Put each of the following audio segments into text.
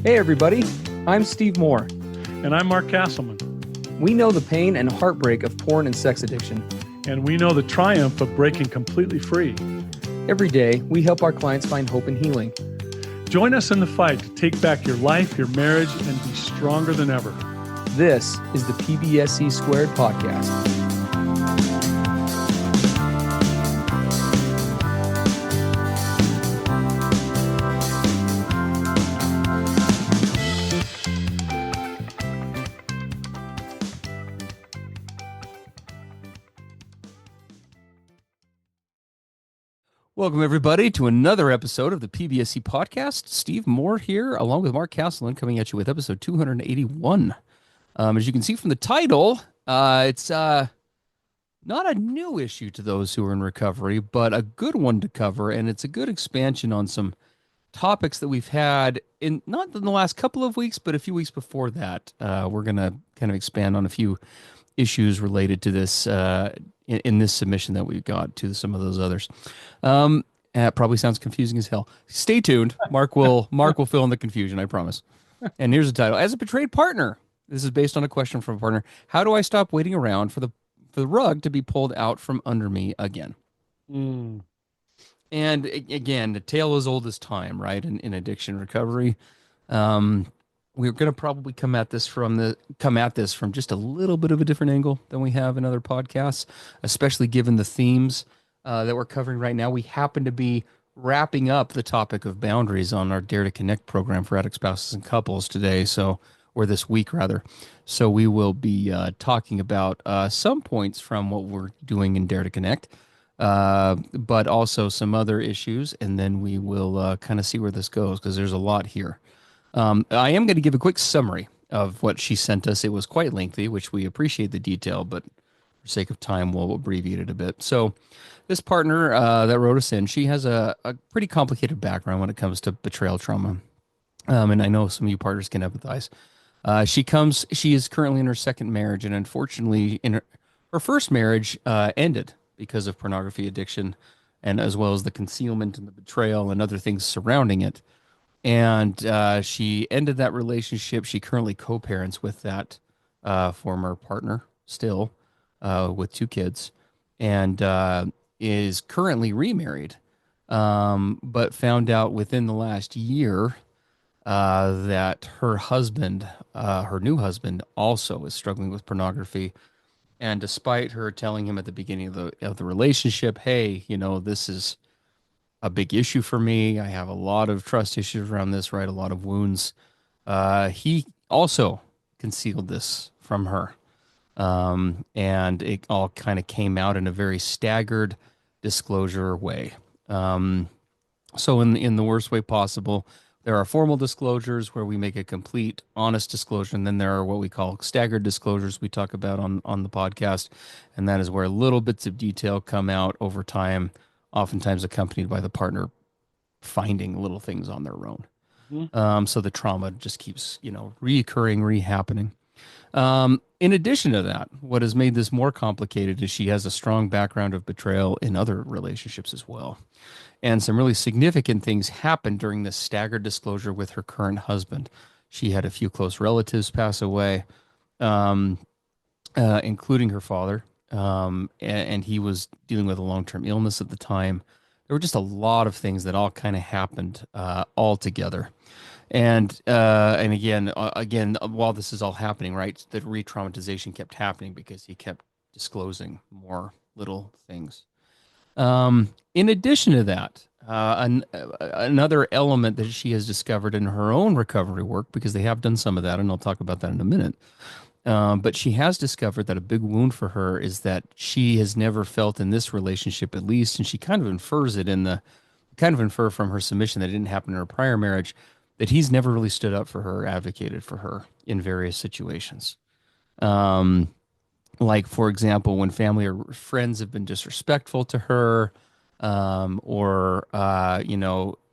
Hey everybody, I'm Steve Moore. And I'm Mark Castleman. We know the pain and heartbreak of porn and sex addiction. And we know the triumph of breaking completely free. Every day, we help our clients find hope and healing. Join us in the fight to take back your life, your marriage, and be stronger than ever. This is the PBSE Squared Podcast. Welcome, everybody, to another episode of the PBSE Podcast. Steve Moore here, along with Mark Castleman, coming at you with episode 281. As you can see from the title, it's not a new issue to those who are in recovery, but a good one to cover, and it's a good expansion on some topics that we've had, not in the last couple of weeks, but a few weeks before that. We're going to kind of expand on a few issues related to this in this submission that we got to some of those others. It probably sounds confusing as hell. Stay tuned. Mark will fill in the confusion, I promise. And here's the title. As a betrayed partner, this is based on a question from a partner. How do I stop waiting around for the rug to be pulled out from under me again? And again, the tale as old as time, right? In addiction recovery. We're going to probably come at this from just a little bit of a different angle than we have in other podcasts, especially given the themes that we're covering right now. We happen to be wrapping up the topic of boundaries on our Dare to Connect program for addict spouses and couples today, or this week rather. So we will be talking about some points from what we're doing in Dare to Connect, but also some other issues, and then we will kind of see where this goes because there's a lot here. I am going to give a quick summary of what she sent us. It was quite lengthy, which we appreciate the detail, but for sake of time, we'll abbreviate it a bit. So this partner that wrote us in, she has a pretty complicated background when it comes to betrayal trauma. And I know some of you partners can empathize. She is currently in her second marriage, and unfortunately her first marriage ended because of pornography addiction, and as well as the concealment and the betrayal and other things surrounding it. And she ended that relationship. She currently co-parents with that former partner still with 2 kids, and is currently remarried, but found out within the last year that her husband, her new husband, also is struggling with pornography. And despite her telling him at the beginning of the relationship, hey, this is a big issue for me. I have a lot of trust issues around this, right? A lot of wounds. He also concealed this from her. And it all kind of came out in a very staggered disclosure way. So in the worst way possible, there are formal disclosures where we make a complete, honest disclosure, and then there are what we call staggered disclosures we talk about on the podcast, and that is where little bits of detail come out over time, oftentimes accompanied by the partner finding little things on their own. Mm-hmm. So the trauma just keeps, reoccurring, rehappening. In addition to that, what has made this more complicated is she has a strong background of betrayal in other relationships as well. And some really significant things happened during this staggered disclosure with her current husband. She had a few close relatives pass away, including her father. And he was dealing with a long-term illness at the time. There were just a lot of things that all kind of happened all together. And again, while this is all happening, right, the re-traumatization kept happening because he kept disclosing more little things. In addition to that, another element that she has discovered in her own recovery work, because they have done some of that, and I'll talk about that in a minute, but she has discovered that a big wound for her is that she has never felt in this relationship, at least, and she kind of infers it from her submission that it didn't happen in her prior marriage, that he's never really stood up for her, advocated for her in various situations. Like, for example, when family or friends have been disrespectful to her, or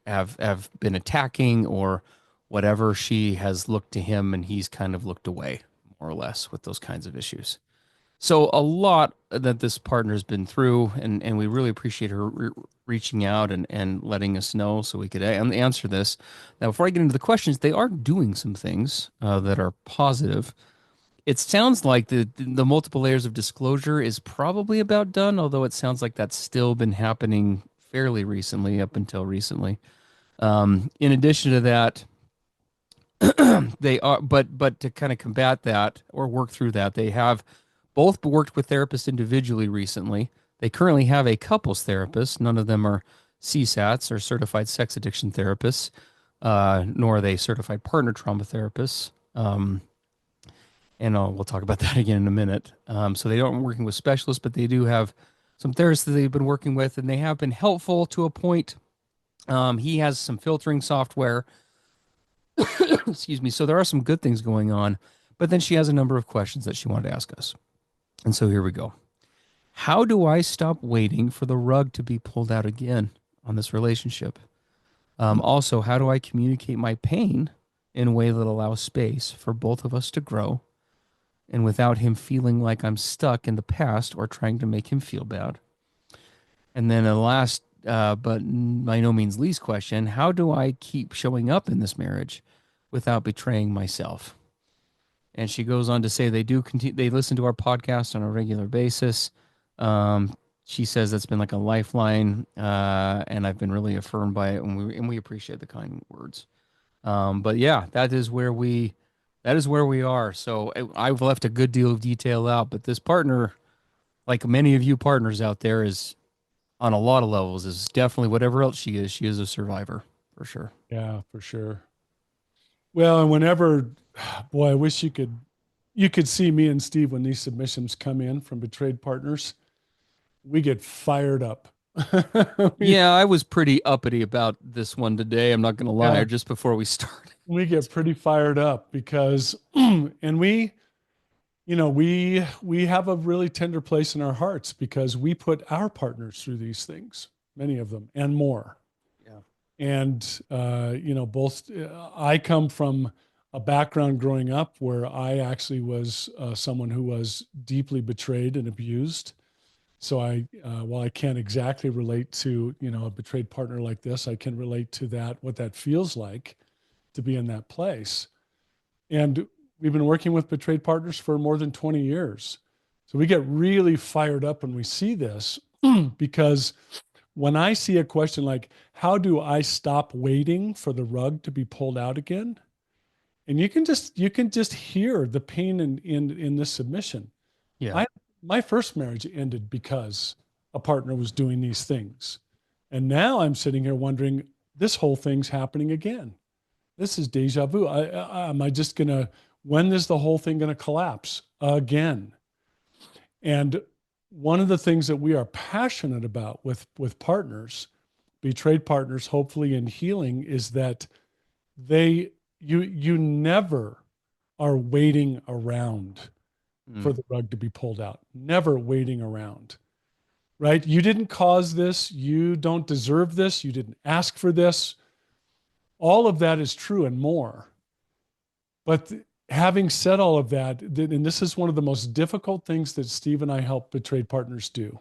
have been attacking or whatever, she has looked to him and he's kind of looked away, more or less, with those kinds of issues. So a lot that this partner's been through, and we really appreciate her reaching out and letting us know so we could answer this. Now, before I get into the questions, they are doing some things that are positive. It sounds like the multiple layers of disclosure is probably about done, although it sounds like that's still been happening fairly recently, up until recently. In addition to that, they are, but to kind of combat that or work through that, they have both worked with therapists individually recently. They currently have a couples therapist. None of them are CSATs or certified sex addiction therapists, nor are they certified partner trauma therapists. And we'll talk about that again in a minute. So they aren't working with specialists, but they do have some therapists that they've been working with, and they have been helpful to a point. He has some filtering software. Excuse me. So there are some good things going on, but then she has a number of questions that she wanted to ask us. And so here we go. How do I stop waiting for the rug to be pulled out again on this relationship? Also, how do I communicate my pain in a way that allows space for both of us to grow and without him feeling like I'm stuck in the past or trying to make him feel bad? And then a last, but by no means least question, how do I keep showing up in this marriage without betraying myself? And she goes on to say they do continue, they listen to our podcast on a regular basis. She says that's been like a lifeline, and I've been really affirmed by it, and we appreciate the kind words. But yeah, that is where we are. So I've left a good deal of detail out, but this partner, like many of you partners out there, is on a lot of levels is definitely whatever else she is a survivor for sure. Yeah, for sure. Well, and whenever, boy, I wish you could see me and Steve when these submissions come in from betrayed partners. We get fired up. we, Yeah, I was pretty uppity about this one today. I'm not going to lie, yeah, or just before we started. we get pretty fired up because, and we have a really tender place in our hearts because we put our partners through these things, many of them, and more. Yeah. And both I come from a background growing up where I actually was someone who was deeply betrayed and abused. So while I can't exactly relate to a betrayed partner like this, I can relate to that, what that feels like to be in that place. And we've been working with betrayed partners for more than 20 years. So we get really fired up when we see this because when I see a question like, how do I stop waiting for the rug to be pulled out again? And you can just hear the pain in this submission. Yeah. I My first marriage ended because a partner was doing these things. And now I'm sitting here wondering, this whole thing's happening again. This is deja vu. Am I just gonna, when is the whole thing gonna collapse again? And one of the things that we are passionate about with partners, betrayed partners, hopefully in healing, is that you never are waiting around for Mm. the rug to be pulled out. Never waiting around, right? You didn't cause this. You don't deserve this. You didn't ask for this. All of that is true and more. But having said all of that, and this is one of the most difficult things that Steve and I help betrayed partners do,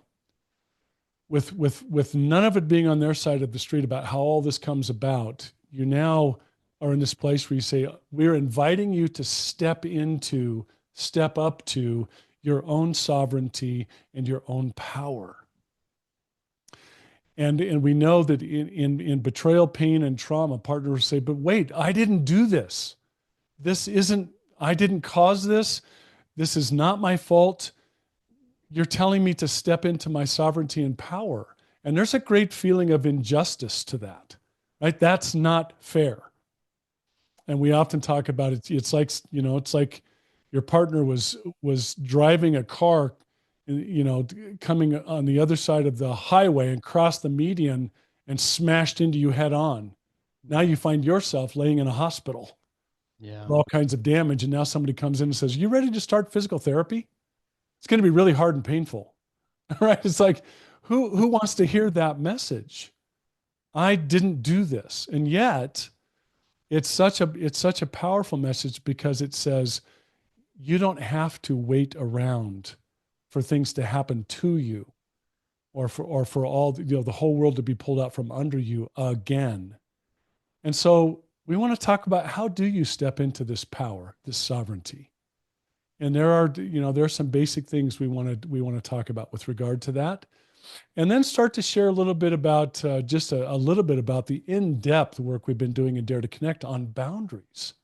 with none of it being on their side of the street about how all this comes about, you now are in this place where you say, we're inviting you to step up to your own sovereignty and your own power. And we know that in betrayal, pain, and trauma, partners say, but wait, I didn't do this. I didn't cause this. This is not my fault. You're telling me to step into my sovereignty and power. And there's a great feeling of injustice to that, right? That's not fair. And we often talk about it. It's like your partner was driving a car, coming on the other side of the highway and crossed the median and smashed into you head on. Now you find yourself laying in a hospital Yeah. with all kinds of damage. And now somebody comes in and says, you ready to start physical therapy? It's going to be really hard and painful. Right? It's like, who wants to hear that message? I didn't do this. And yet it's such a powerful message because it says, you don't have to wait around for things to happen to you, or for all, the whole world to be pulled out from under you again. And so we want to talk about, how do you step into this power, this sovereignty? And there are some basic things we want to talk about with regard to that, and then start to share a little bit about, just a little bit about the in-depth work we've been doing in Dare to Connect on boundaries,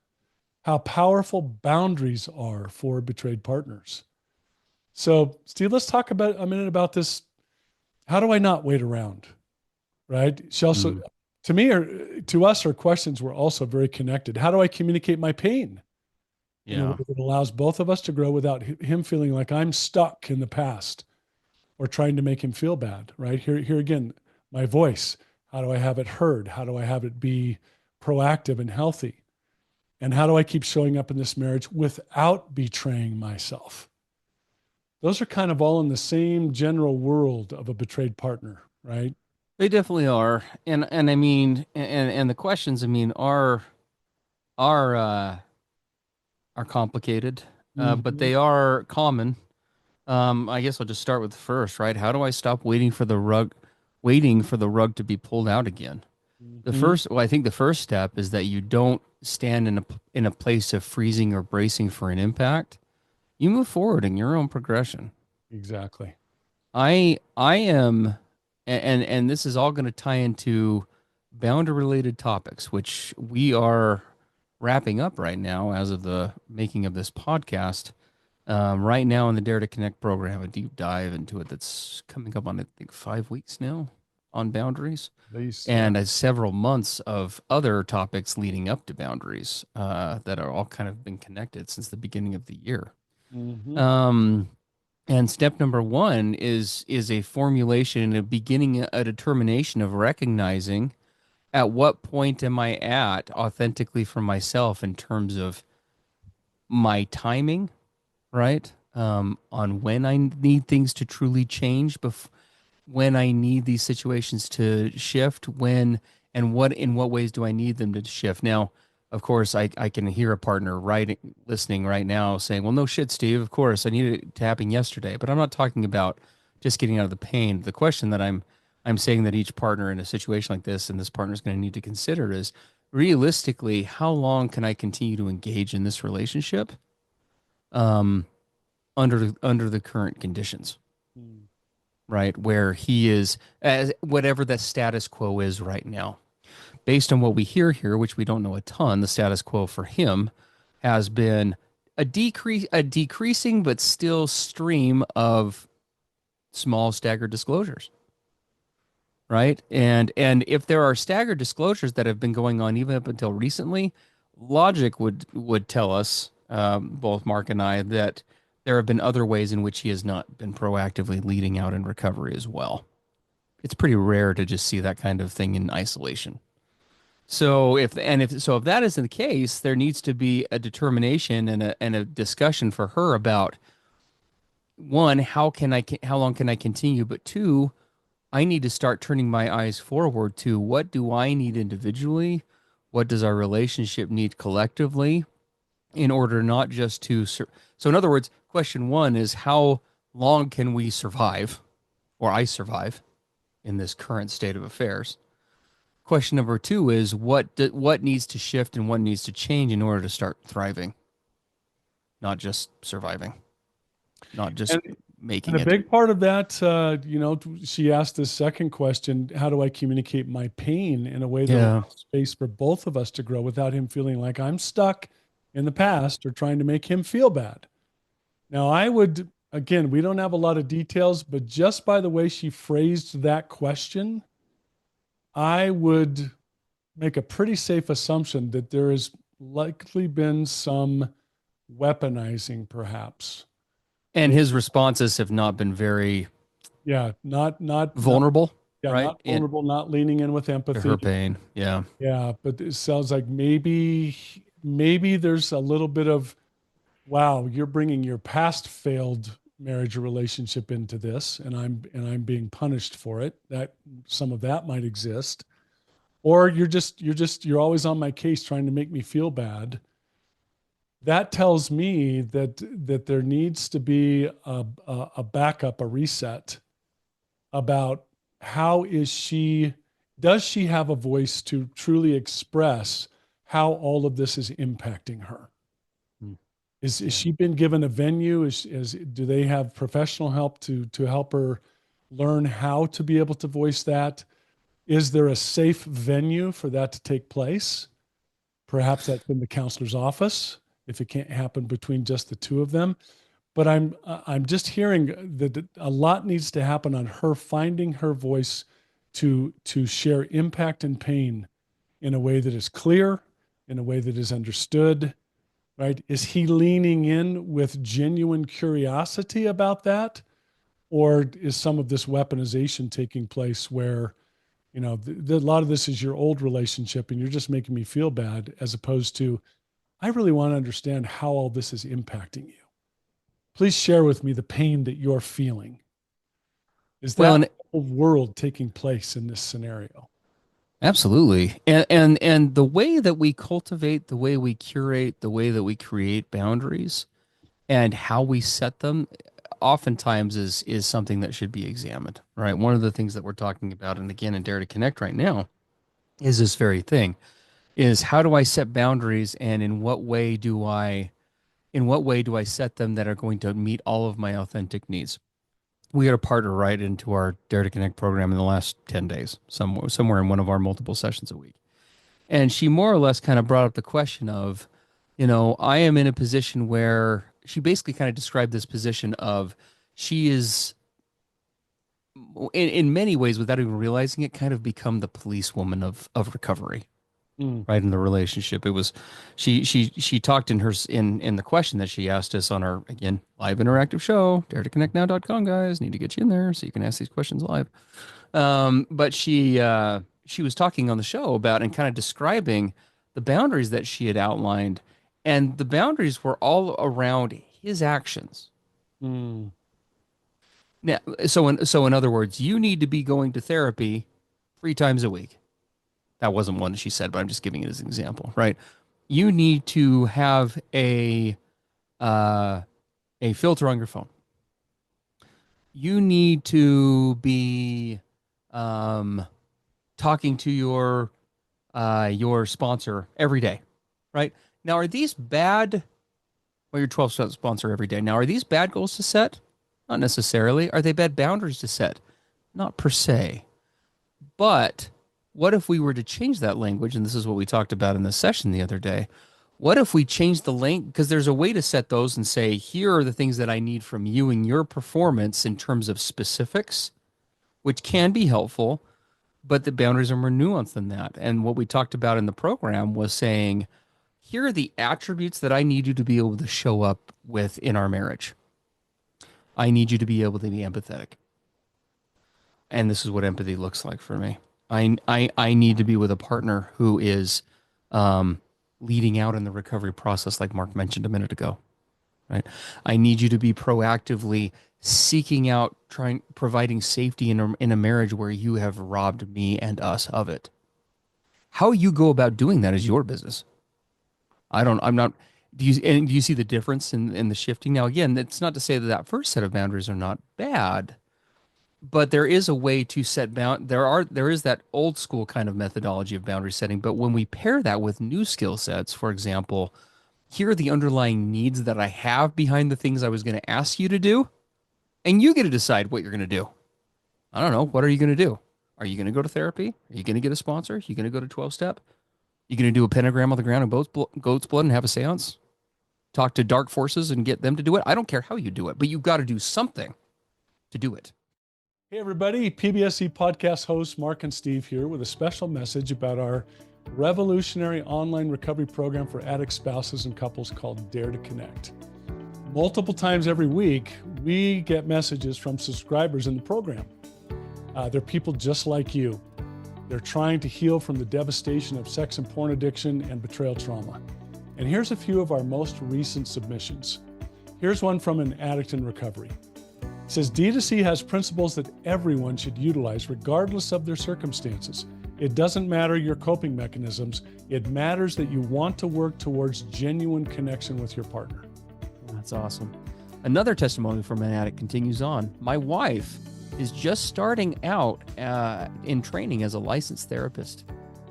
how powerful boundaries are for betrayed partners. So, Steve, let's talk about a minute about this. How do I not wait around? Right? She also, Mm. to me, or to us, her questions were also very connected. How do I communicate my pain in a way Yeah. that allows both of us to grow without him feeling like I'm stuck in the past or trying to make him feel bad? Right? Here again, my voice. How do I have it heard? How do I have it be proactive and healthy? And how do I keep showing up in this marriage without betraying myself? Those are kind of all in the same general world of a betrayed partner, right? They definitely are. And I mean, and the questions, I mean, are are complicated, but Mm-hmm. they are common. I guess I'll just start with the first, right? How do I stop waiting for the rug to be pulled out again? Mm-hmm. I think the first step is that you don't stand in a place of freezing or bracing for an impact. You move forward in your own progression. Exactly. I am, and this is all going to tie into boundary related topics, which we are wrapping up right now as of the making of this podcast. Right now in the Dare to Connect program, a deep dive into it that's coming up on, I think, 5 weeks now on boundaries, At least, yeah. and several months of other topics leading up to boundaries that are all kind of been connected since the beginning of the year. Mm-hmm. Um, and step number one is a formulation and a beginning a determination of recognizing at what point am I at authentically for myself in terms of my timing, right? On when I need things to truly change, when I need these situations to shift, when and what in what ways do I need them to shift? Now, of course, I can hear a partner listening right now saying, "Well, no shit, Steve. Of course, I needed it to happen yesterday." But I'm not talking about just getting out of the pain. The question that I'm saying that each partner in a situation like this and this partner is going to need to consider is realistically, how long can I continue to engage in this relationship um, under the current conditions? Right? Where he is, as whatever the status quo is right now. Based on what we hear here, which we don't know a ton, the status quo for him has been a decreasing but still stream of small staggered disclosures. Right? And if there are staggered disclosures that have been going on even up until recently, logic would tell us, both Mark and I, that there have been other ways in which he has not been proactively leading out in recovery as well. It's pretty rare to just see that kind of thing in isolation. So if that isn't the case, there needs to be a determination and a discussion for her about, one, how long can I continue, but two, I need to start turning my eyes forward to what do I need individually, what does our relationship need collectively, in order not just to so in other words, question one is how long can we survive, or I survive, in this current state of affairs. Question number two is what needs to shift and what needs to change in order to start thriving, not just surviving, not just And making and a it. big part of that, she asked this second question: how do I communicate my pain in a way that Yeah. allows space for both of us to grow without him feeling like I'm stuck in the past or trying to make him feel bad? Now, I would, again, we don't have a lot of details, but just by the way she phrased that question, I would make a pretty safe assumption that there has likely been some weaponizing, perhaps. And Maybe, his responses have not been very yeah, not, vulnerable, yeah, right? not In vulnerable, not leaning in with to her empathy. pain. Yeah. Yeah, but it sounds like maybe there's a little bit of, wow, you're bringing your past failed marriage or relationship into this, and I'm being punished for it. That some of that might exist. Or you're always on my case trying to make me feel bad. that tells me that there needs to be a backup, a reset about how does she have a voice to truly express how all of this is impacting her? Mm. Is she been given a venue? Do they have professional help to help her learn how to be able to voice that? Is there a safe venue for that to take place? Perhaps that's in the counselor's office if it can't happen between just the two of them. But I'm just hearing that a lot needs to happen on her finding her voice to share impact and pain in a way that is clear, in a way that is understood, right? Is he leaning in with genuine curiosity about that? Or is some of this weaponization taking place where, a lot of this is your old relationship and you're just making me feel bad, as opposed to, I really want to understand how all this is impacting you. Please share with me the pain that you're feeling. Is Well, that and whole world taking place in this scenario? absolutely. And the way that we cultivate, the way we curate, the way that we create boundaries and how we set them oftentimes is something that should be examined, right? One of the things that we're talking about, and again in Dare to Connect right now, is this very thing, is how do I set boundaries and in what way do I set them that are going to meet all of my authentic needs? We had a partner right into our Dare to Connect program in the last 10 days, somewhere in one of our multiple sessions a week. And she more or less kind of brought up the question of, I am in a position where she basically kind of described this position of she is, in many ways, without even realizing it, kind of become the policewoman of recovery, Mm. right, in the relationship. It was she talked in the question that she asked us on our, again, live interactive show, daretoconnectnow.com, guys, need to get you in there so you can ask these questions live. But she was talking on the show about and kind of describing the boundaries that she had outlined, and the boundaries were all around his actions. Mm. Now, so in other words, you need to be going to therapy 3 times a week. That wasn't one that she said, but I'm just giving it as an example, right? You need to have a filter on your phone. You need to be talking to your sponsor every day, right? Now, are these bad? Well, your 12-step sponsor every day. Now, are these bad goals to set? Not necessarily. Are they bad boundaries to set? Not per se. But what if we were to change that language? And this is what we talked about in the session the other day. What if we change the length? Because there's a way to set those and say, here are the things that I need from you and your performance in terms of specifics, which can be helpful, but the boundaries are more nuanced than that. And what we talked about in the program was saying, here are the attributes that I need you to be able to show up with in our marriage. I need you to be able to be empathetic. And this is what empathy looks like for me. I need to be with a partner who is leading out in the recovery process, like Mark mentioned a minute ago. Right? I need you to be proactively seeking out, providing safety in a marriage where you have robbed me and us of it. How you go about doing that is your business. I'm not. Do you see the difference in the shifting? Now, again, it's not to say that first set of boundaries are not bad, but there is a way to set there is that old school kind of methodology of boundary setting. But when we pair that with new skill sets, for example, here are the underlying needs that I have behind the things I was going to ask you to do, and you get to decide what you're going to do. I don't know. What are you going to do? Are you going to go to therapy? Are you going to get a sponsor? Are you going to go to 12-step? You going to do a pentagram on the ground and goat's blood and have a seance? Talk to dark forces and get them to do it? I don't care how you do it, but you've got to do something to do it. Hey, everybody. PBSE Podcast hosts Mark and Steve here with a special message about our revolutionary online recovery program for addict spouses and couples called Dare to Connect. Multiple times every week, we get messages from subscribers in the program. They're people just like you. They're trying to heal from the devastation of sex and porn addiction and betrayal trauma. And here's a few of our most recent submissions. Here's one from an addict in recovery. It says, D2C has principles that everyone should utilize regardless of their circumstances It doesn't matter your coping mechanisms. It matters that you want to work towards genuine connection with your partner. That's awesome. Another testimony from an addict continues on. My wife is just starting out in training as a licensed therapist.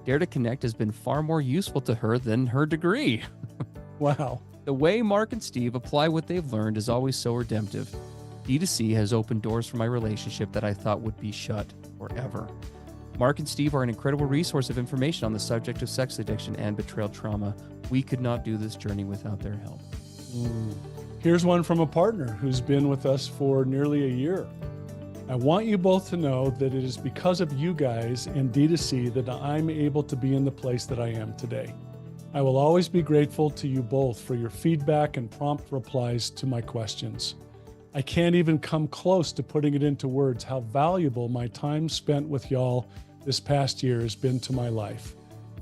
Dare to Connect has been far more useful to her than her degree. Wow. The way Mark and Steve apply what they've learned is always so redemptive. D2C has opened doors for my relationship that I thought would be shut forever. Mark and Steve are an incredible resource of information on the subject of sex addiction and betrayal trauma. We could not do this journey without their help. Here's one from a partner who's been with us for nearly a year. I want you both to know that it is because of you guys and D2C that I'm able to be in the place that I am today. I will always be grateful to you both for your feedback and prompt replies to my questions. I can't even come close to putting it into words how valuable my time spent with y'all this past year has been to my life.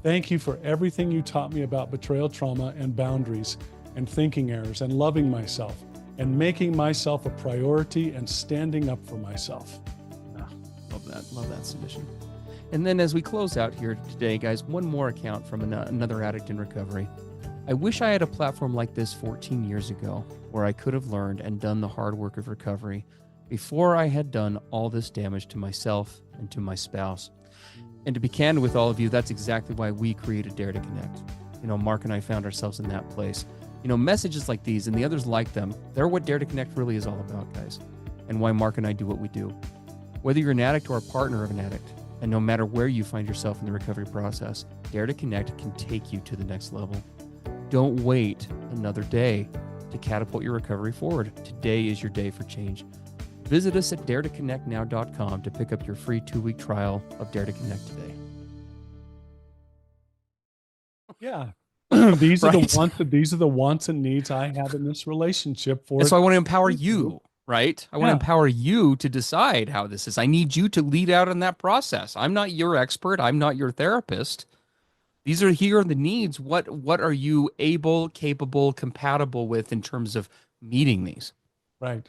Thank you for everything you taught me about betrayal trauma and boundaries and thinking errors and loving myself and making myself a priority and standing up for myself. Love that submission. And then as we close out here today, guys, one more account from another addict in recovery. I wish I had a platform like this 14 years ago where I could have learned and done the hard work of recovery before I had done all this damage to myself and to my spouse. And to be candid with all of you, that's exactly why we created Dare to Connect. Mark and I found ourselves in that place. Messages like these and the others like them, they're what Dare to Connect really is all about, guys, and why Mark and I do what we do. Whether you're an addict or a partner of an addict, and no matter where you find yourself in the recovery process, Dare to Connect can take you to the next level. Don't wait another day to catapult your recovery forward. Today is your day for change. Visit us at daretoconnectnow.com to pick up your free 2-week trial of Dare to Connect today. Yeah. These are Right. the wants and needs I have in this relationship for. And so I want to empower you, right? I want to empower you to decide how this is. I need you to lead out in that process. I'm not your expert. I'm not your therapist. Here are the needs. What are you able, capable, compatible with in terms of meeting these? Right.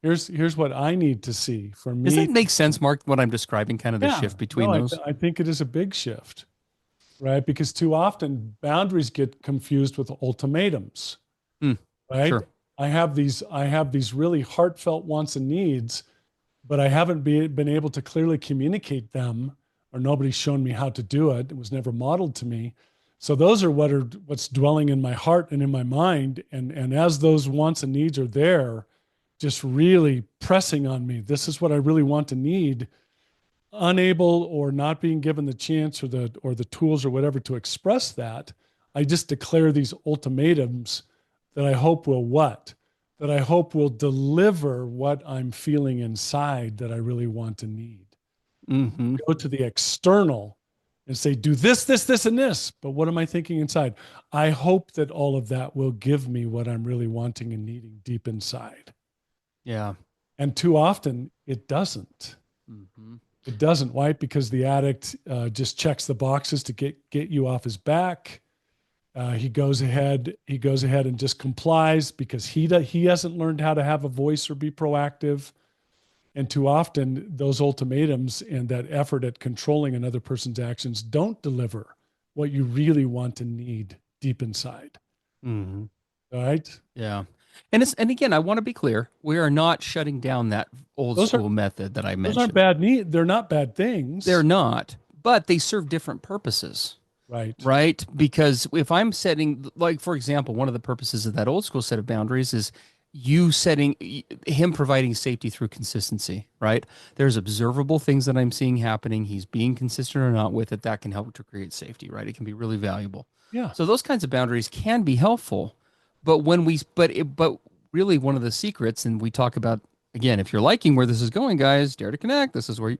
Here's what I need to see for me. Does that make sense, Mark, what I'm describing, kind of the shift between those? I think it is a big shift, right? Because too often boundaries get confused with ultimatums, right? Sure. I have these really heartfelt wants and needs, but I haven't been able to clearly communicate them, or nobody's shown me how to do it. It was never modeled to me. So those are what's dwelling in my heart and in my mind. And as those wants and needs are there, just really pressing on me, this is what I really want to need, unable or not being given the chance or the tools or whatever to express that, I just declare these ultimatums that I hope will what? That I hope will deliver what I'm feeling inside that I really want to need. Mm-hmm. Go to the external and say, do this, this, this, and this. But what am I thinking inside? I hope that all of that will give me what I'm really wanting and needing deep inside. Yeah. And too often it doesn't. Mm-hmm. It doesn't. Why? Because the addict just checks the boxes to get you off his back. He goes ahead and just complies because he hasn't learned how to have a voice or be proactive. And too often those ultimatums and that effort at controlling another person's actions don't deliver what you really want and need deep inside. Mm-hmm. Right? Yeah. And again, I want to be clear. We are not shutting down that old school method that I mentioned. Those aren't bad need. They're not bad things. They're not, but they serve different purposes. Right. Right. Because if I'm setting, like, for example, one of the purposes of that old school set of boundaries is him providing safety through consistency, right? There's observable things that I'm seeing happening. He's being consistent or not with it. That can help to create safety, right? It can be really valuable. Yeah. So those kinds of boundaries can be helpful. But but really one of the secrets, and we talk about, again, if you're liking where this is going, guys, Dare to Connect. This is where you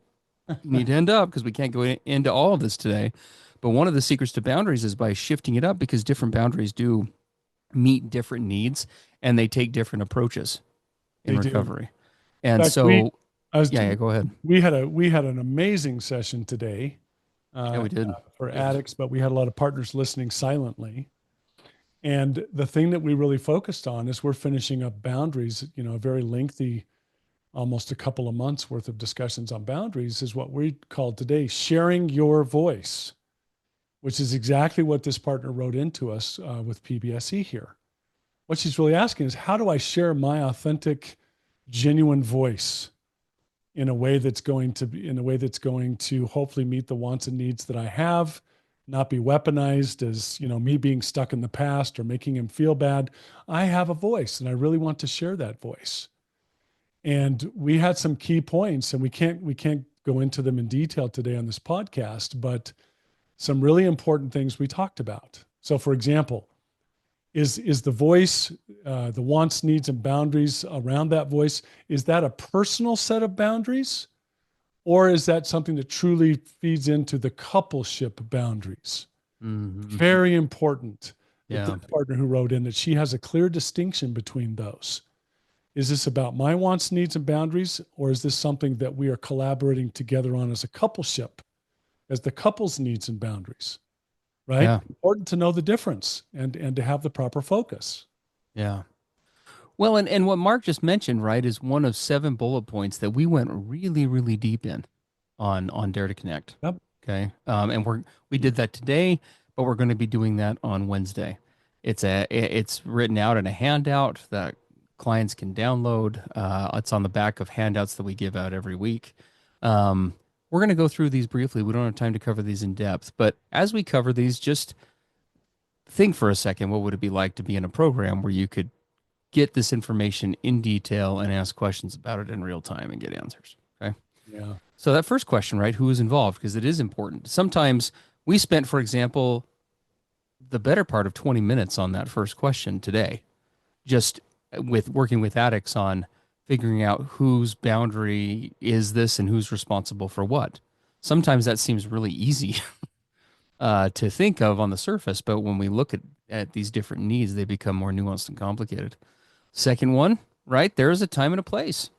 need to end up because we can't go into all of this today. But one of the secrets to boundaries is by shifting it up because different boundaries do meet different needs and they take different approaches in recovery. And fact, so, go ahead. We had an amazing session today. We did for addicts, but we had a lot of partners listening silently. And the thing that we really focused on is we're finishing up boundaries, a very lengthy almost a couple of months worth of discussions on boundaries is what we call today sharing your voice, which is exactly what this partner wrote into us with PBSE here. What she's really asking is, how do I share my authentic, genuine voice in a way that's going to hopefully meet the wants and needs that I have, not be weaponized as, me being stuck in the past or making him feel bad. I have a voice and I really want to share that voice. And we had some key points, and we can't go into them in detail today on this podcast, but some really important things we talked about. So for example, is the voice, the wants, needs, and boundaries around that voice, is that a personal set of boundaries? Or is that something that truly feeds into the coupleship boundaries? Mm-hmm. Very important with Yeah. the partner who wrote in that she has a clear distinction between those. Is this about my wants, needs, and boundaries? Or is this something that we are collaborating together on as a coupleship, as the couple's needs and boundaries? Right? Yeah. Important to know the difference and to have the proper focus. Yeah. Well, and what Mark just mentioned, right, is one of 7 bullet points that we went really, really deep in on Dare to Connect. Yep. Okay. And we did that today, but we're going to be doing that on Wednesday. It's written out in a handout that clients can download. It's on the back of handouts that we give out every week. We're going to go through these briefly. We don't have time to cover these in depth, but as we cover these, just think for a second, what would it be like to be in a program where you could get this information in detail and ask questions about it in real time and get answers? Okay. Yeah. So that first question, right? Who is involved? Because it is important. Sometimes we spent, for example, the better part of 20 minutes on that first question today, just with working with addicts on figuring out whose boundary is this and who's responsible for what. Sometimes that seems really easy to think of on the surface, but when we look at these different needs, they become more nuanced and complicated. Second one, right? There is a time and a place,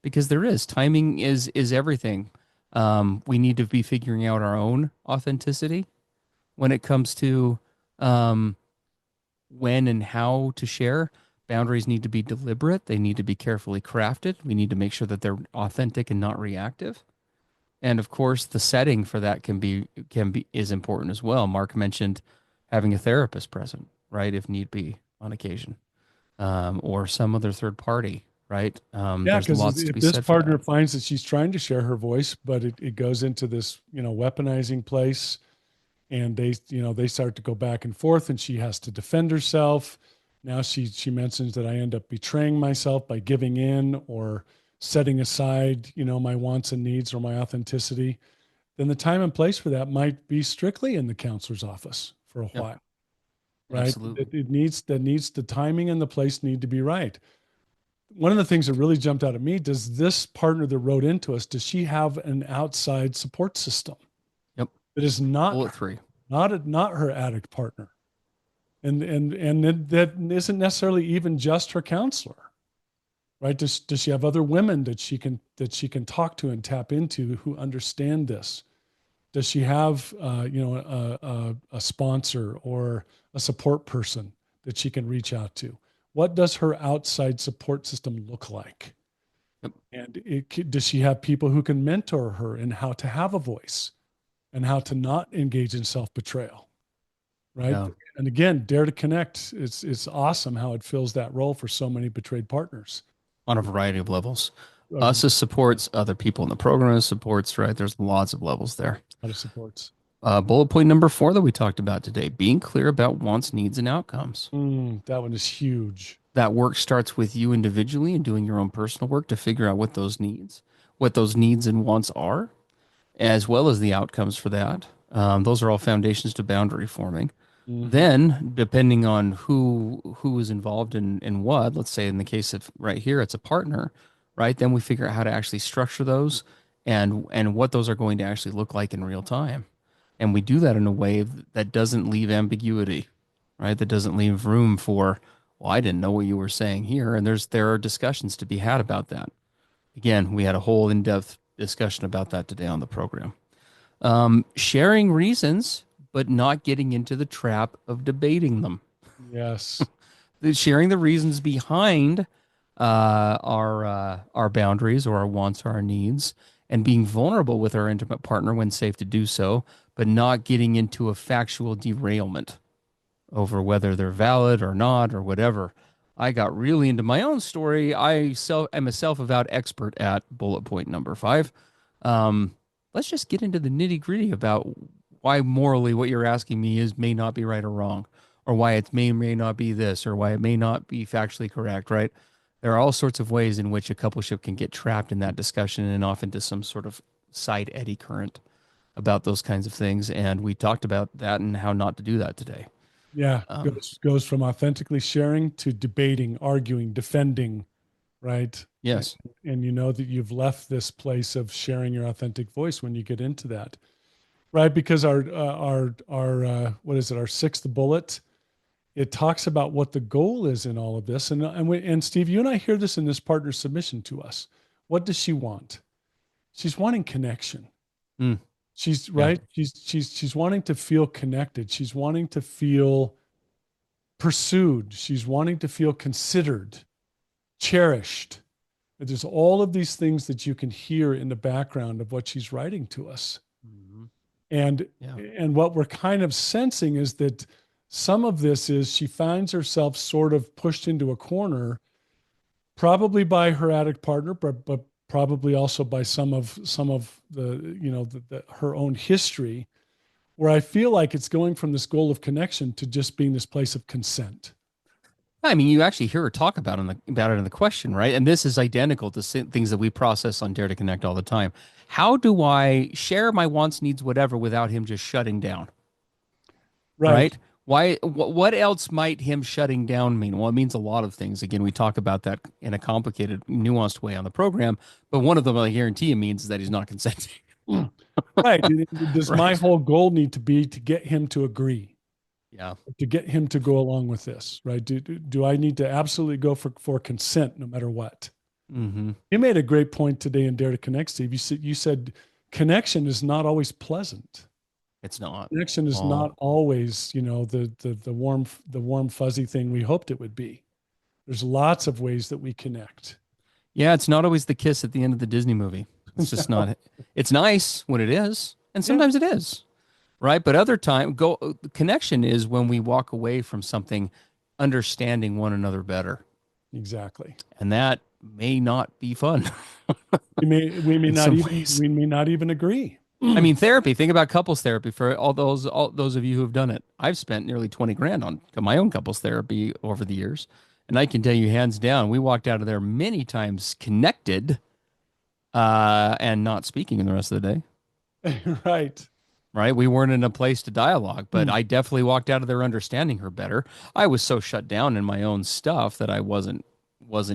because there is. Timing is everything. We need to be figuring out our own authenticity when it comes to when and how to share. Boundaries need to be deliberate. They need to be carefully crafted. We need to make sure that they're authentic and not reactive. And of course, the setting for that is important as well. Mark mentioned having a therapist present, right, if need be, on occasion, or some other third party, right? Yeah, There's because lots to if be this said for partner that. finds that she's trying to share her voice, but it goes into this, weaponizing place, and they start to go back and forth, and she has to defend herself. Now she mentions that I end up betraying myself by giving in or setting aside, my wants and needs or my authenticity. Then the time and place for that might be strictly in the counselor's office for a Yep, while, right? absolutely. That needs the timing and the place need to be right. One of the things that really jumped out at me, does this partner that wrote into us, does she have an outside support system Yep. that is not Bullet 3. not her addict partner, and that isn't necessarily even just her counselor, right? Does she have other women that she can talk to and tap into who understand this? Does she have a sponsor or a support person that she can reach out to? What does her outside support system look like? Yep. And does she have people who can mentor her in how to have a voice and how to not engage in self-betrayal? Right. Yeah. And again, Dare to Connect. It's awesome how it fills that role for so many betrayed partners. On a variety of levels. A Us as supports, other people in the program as supports, right? There's lots of levels there. lot of supports. Bullet point number 4 that we talked about today, being clear about wants, needs, and outcomes. That one is huge. That work starts with you individually and doing your own personal work to figure out what those needs and wants are, as well as the outcomes for that. Those are all foundations to boundary forming. Mhm. Then, depending on who is involved in what, let's say in the case of right here, it's a partner, right? Then we figure out how to actually structure those and what those are going to actually look like in real time. And we do that in a way that doesn't leave ambiguity, right? That doesn't leave room for, well, I didn't know what you were saying here. And there are discussions to be had about that. Again, we had a whole in-depth discussion about that today on the program. Sharing reasons, but not getting into the trap of debating them. Yes. Sharing the reasons behind our boundaries or our wants or our needs, and being vulnerable with our intimate partner when safe to do so, but not getting into a factual derailment over whether they're valid or not or whatever. I got really into my own story. I'm a self-avowed expert at bullet point number 5. Um, let's just get into the nitty-gritty about why morally what you're asking me is may not be right or wrong, or why it may not be this, or why it may not be factually correct, right? There are all sorts of ways in which a coupleship can get trapped in that discussion and off into some sort of side eddy current about those kinds of things. And we talked about that and how not to do that today. Yeah, Um, goes from authentically sharing to debating, arguing, defending, right? And, yes. and you know that you've left this place of sharing your authentic voice when you get into that, right? Because our what is it? Our sixth bullet. It talks about what the goal is in all of this, and Steve, you and I hear this in this partner submission to us. What does she want? She's wanting connection. Mm, She's yeah. right. She's wanting to feel connected. She's wanting to feel pursued. She's wanting to feel considered, cherished. There's all of these things that you can hear in the background of what she's writing to us. Mhm. And Yeah. and what we're kind of sensing is that some of this is she finds herself sort of pushed into a corner, probably by her addict partner, but probably also by some of the her own history, where I feel like it's going from this goal of connection to just being this place of consent. I mean, you actually hear her talk about it in the question, right? And this is identical to things that we process on Dare to Connect all the time. How do I share my wants, needs, whatever, without him just shutting down? Right. Right? Why? What else might him shutting down mean? Well, it means a lot of things. Again, we talk about that in a complicated, nuanced way on the program. But one of them, I guarantee you, means that he's not consenting. Right. Does my Right? whole goal need to be to get him to agree, Yeah. to get him to go along with this? Right. Do I need to absolutely go for consent no matter what? Hmm. You made a great point today in Dare to Connect, Steve. You said connection is not always pleasant. It's not Connection is not all. always, the warm fuzzy thing we hoped it would be. There's lots of ways that we connect. Yeah, it's not always the kiss at the end of the Disney movie. It's just No. not. It's nice when it is, and Yeah, sometimes it is, right? But other time, connection is when we walk away from something, understanding one another better, exactly. and that may not be fun We may in not some even ways. we may not even agree. I mean, therapy. Think about couples therapy for all those of you who have done it. I've spent nearly 20 grand on my own couples therapy over the years, and I can tell you hands down, we walked out of there many times connected, and not speaking in the rest of the day. Right. Right? We weren't in a place to dialogue, but Mm. I definitely walked out of there understanding her better. I was so shut down in my own stuff that I wasn't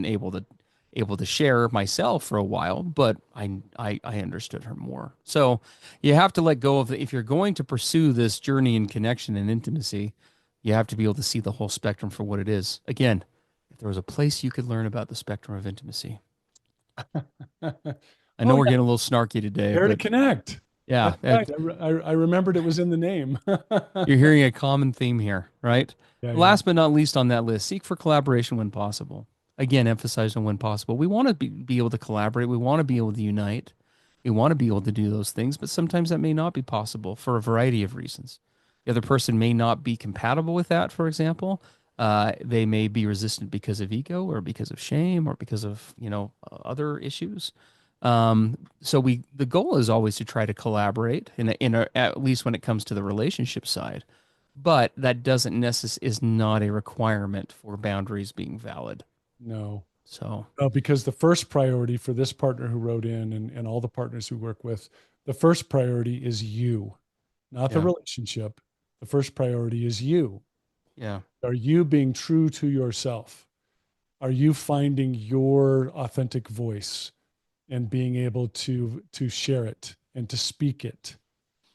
able to share myself for a while, but I understood her more. So you have to let go of if you're going to pursue this journey in connection and intimacy, you have to be able to see the whole spectrum for what it is. Again, if there was a place you could learn about the spectrum of intimacy. I know Oh we're yeah, getting a little snarky today, Dare to but Connect. yeah, That's right. I remembered it was in the name. you're hearing a common theme here, right? Yeah, yeah. Last but not least on that list, seek for collaboration when possible. Again, emphasize on when possible. We want to be able to collaborate. We want to be able to unite. We want to be able to do those things, but sometimes that may not be possible for a variety of reasons. The other person may not be compatible with that, for example. They may be resistant because of ego or because of shame or because of, other issues. So the goal is always to try to collaborate at least when it comes to the relationship side, but that doesn't is not a requirement for boundaries being valid. No. So No, because the first priority for this partner who wrote in and all the partners who work with, the first priority is you, not the yeah, relationship. The first priority is you. yeah, Are you being true to yourself? Are you finding your authentic voice and being able to share it and to speak it?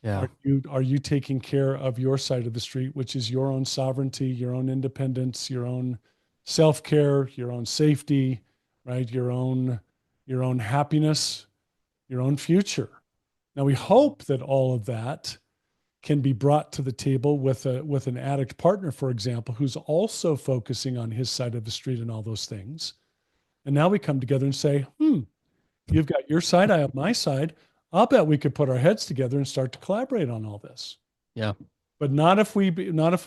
yeah, Are you taking care of your side of the street, which is your own sovereignty, your own independence, your own self-care, your own safety, right? Your own happiness, your own future. Now we hope that all of that can be brought to the table with an addict partner, for example, who's also focusing on his side of the street and all those things. And now we come together and say, you've got your side, I have my side. I'll bet we could put our heads together and start to collaborate on all this. Yeah. But not if we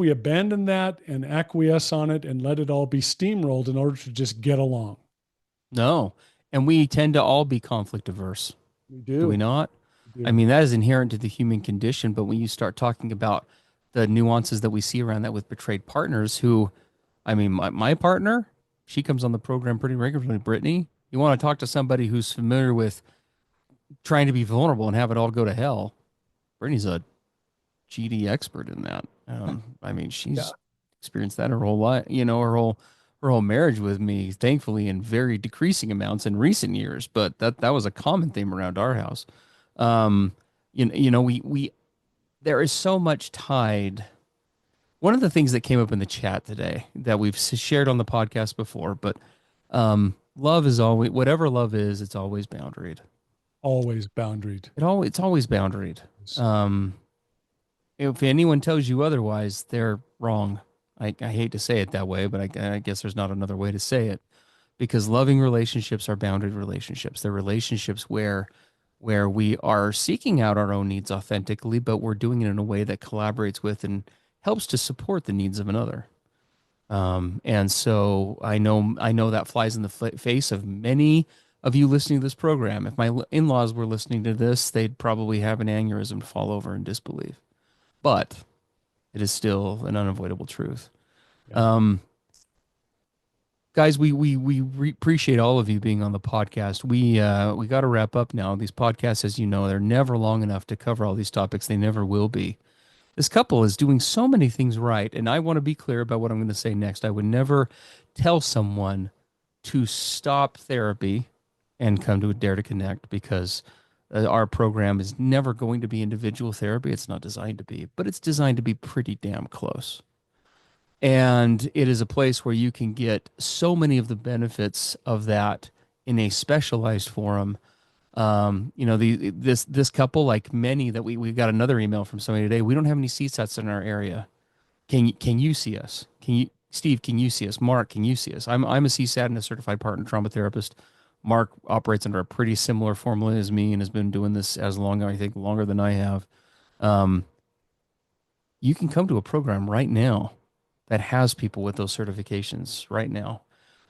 abandon that and acquiesce on it and let it all be steamrolled in order to just get along. No. And we tend to all be conflict averse. We Do we do. not? We I do. mean, that is inherent to the human condition. But when you start talking about the nuances that we see around that with betrayed partners, who, I mean, my partner, she comes on the program pretty regularly, Brittany. You want to talk to somebody who's familiar with trying to be vulnerable and have it all go to hell. Brittany's a GD expert in that. I mean, Yeah. she's experienced that her whole life, her whole marriage with me, thankfully in very decreasing amounts in recent years, but that was a common theme around our house. Um, we there is so much tied. One of the things that came up in the chat today that we've shared on the podcast before, but love is always whatever love is, it's always boundaried. Always boundaried. It's always boundaried. Um, if anyone tells you otherwise, they're wrong. I hate to say it that way, but I guess there's not another way to say it because loving relationships are bounded relationships. They're relationships where we are seeking out our own needs authentically, but we're doing it in a way that collaborates with and helps to support the needs of another. And so I know that flies in the face of many of you listening to this program. If my in-laws were listening to this, they'd probably have an aneurysm, fall over in disbelief. But it is still an unavoidable truth. Yeah. Um, guys, we appreciate all of you being on the podcast. We got to wrap up now. These podcasts, as you know, they're never long enough to cover all these topics. They never will be. This couple is doing so many things right, and I want to be clear about what I'm going to say next. I would never tell someone to stop therapy and come to a Dare to Connect because our program is never going to be individual therapy. It's not designed to be, but it's designed to be pretty damn close. And it is a place where you can get so many of the benefits of that in a specialized forum. This couple, like many that we got another email from somebody today. We don't have any CSATs in our area. Can you see us? Can you, Steve? Can you see us? Mark, can you see us? I'm a CSAT and a certified partner trauma therapist. Mark operates under a pretty similar formula as me and has been doing this as long, I think, longer than I have. Um, you can come to a program right now that has people with those certifications right now.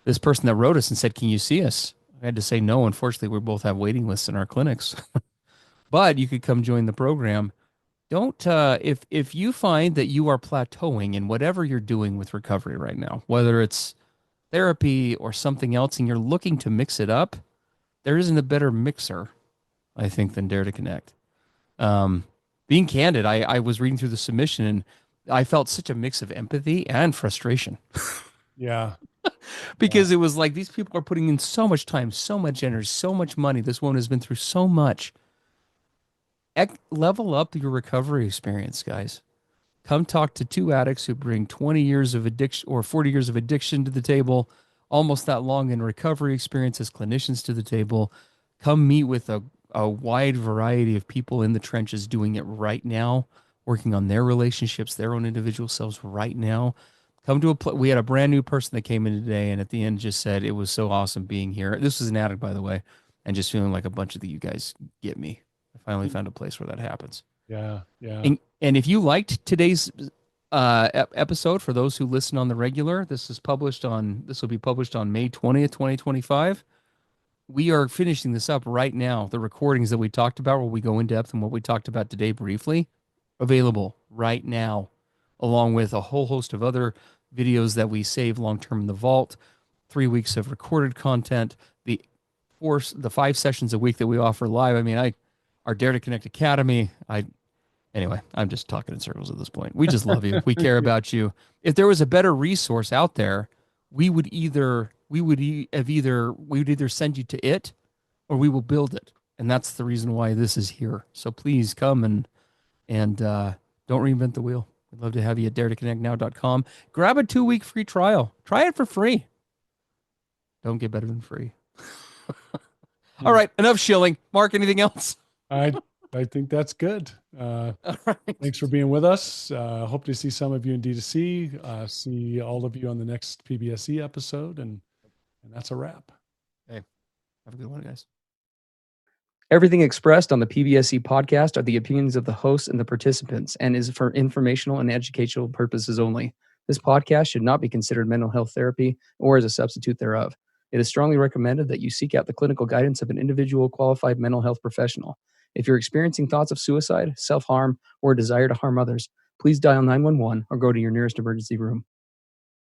This person that wrote us and said, "Can you see us?" I had to say no. Unfortunately, we both have waiting lists in our clinics, but you could come join the program. Don't if you find that you are plateauing in whatever you're doing with recovery right now, whether it's therapy or something else, and you're looking to mix it up, there isn't a better mixer, I think, than Dare to Connect. Um, Being candid, I was reading through the submission and I felt such a mix of empathy and frustration Yeah. Yeah. because it was like these people are putting in so much time, so much energy, so much money. This woman has been through so much. Level up your recovery experience, guys. Come talk to two addicts who bring 20 years of addiction or 40 years of addiction to the table, almost that long in recovery experience as clinicians to the table. Come meet with a wide variety of people in the trenches doing it right now, working on their relationships, their own individual selves right now. Come to we had a brand new person that came in today and at the end just said it was so awesome being here. This was an addict, by the way, and just feeling like a bunch of you guys get me. I finally found a place where that happens. Yeah. Yeah. And if you liked today's episode, for those who listen on the regular, this will be published on May 20th, 2025. We are finishing this up right now. The recordings that we talked about, where we go in depth and what we talked about today briefly, available right now, along with a whole host of other videos that we save long term in the vault, 3 weeks of recorded content, the 5 sessions a week that we offer live. I mean, our Dare to Connect Academy. Anyway, I'm just talking in circles at this point. We just love you. We care about you. If there was a better resource out there, we would either send you to it or we will build it. And that's the reason why this is here. So please come and don't reinvent the wheel. We'd love to have you at daretoconnectnow.com. Grab a 2-week free trial. Try it for free. Don't get better than free. All right, enough shilling. Mark, anything else? I I think that's good. All right. Thanks for being with us. Hope to see some of you in D2C. See all of you on the next PBSE episode, and that's a wrap. Have a good one, guys. Everything expressed on the PBSE podcast are the opinions of the hosts and the participants and is for informational and educational purposes only. This podcast should not be considered mental health therapy or as a substitute thereof. It is strongly recommended that you seek out the clinical guidance of an individual qualified mental health professional. If you're experiencing thoughts of suicide, self-harm, or a desire to harm others, please dial 911 or go to your nearest emergency room.